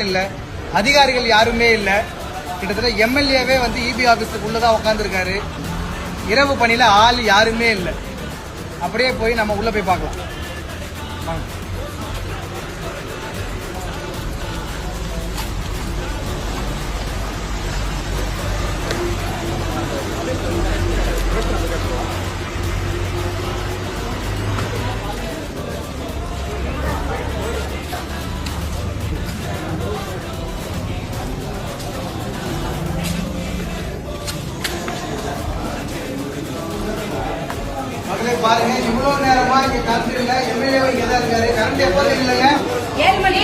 இல்ல, அதிகாரிகள் யாருமே இல்ல. கிட்டத்தட்ட எம்எல்ஏவே வந்து இபி ஆபீஸுக்கு உள்ளதான் உட்காந்துருக்காரு. இரவு பணியில ஆள் யாருமே இல்ல. அப்படியே போய் நம்ம உள்ள போய் பார்க்கலாம். மக்களே பாருங்க, இவ்வளவு நேரமா இங்க கரண்ட் இல்ல. எம்எல்ஏ இங்க தான் இருக்காரு. கரண்ட் எப்போது இல்லைங்க, 7 மணி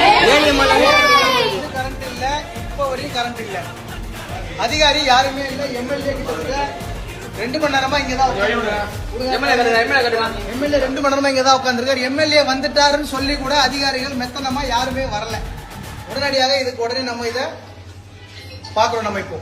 கரண்ட் இல்ல. இப்போ வரையும் கரண்ட் இல்ல. அதிகாரி யாருமே இல்ல. எம்எல்ஏ கிட்ட 2 மணி நேரமா இங்கதான் எம்எல்ஏ 2 மணி நேரமா இங்கதான் உட்காந்துருக்காரு. எம்எல்ஏ வந்துட்டாருன்னு சொல்லி கூட அதிகாரிகள் மெத்தனமா யாருமே வரல. உடனடியாக இதுக்கு உடனே நம்ம இதை பாக்குறோம். நம்ம இப்போ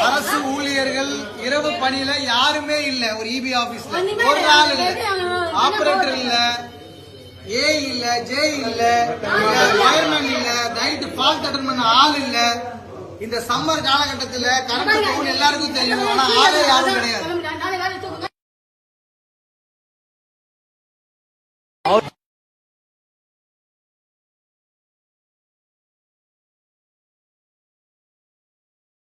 அரசு ஊழியர்கள் இரவு பணியில யாருமே இல்ல. ஒரு இபி ஆபீஸ்ல ஒரு ஆள் இல்ல, ஆபரேட்டர் இல்ல, ஏ இல்ல, ஜே இல்ல, வயர்மேன் இல்ல, நைட் ஃபால்ட் அட்டெண்ட் பண்ண ஆள் இல்ல. இந்த சம்மர் காலகட்டத்தில் கரண்ட் போகும் எல்லாருக்கும் தெரியும். ஆனா ஆளே யாரும் கிடையாது.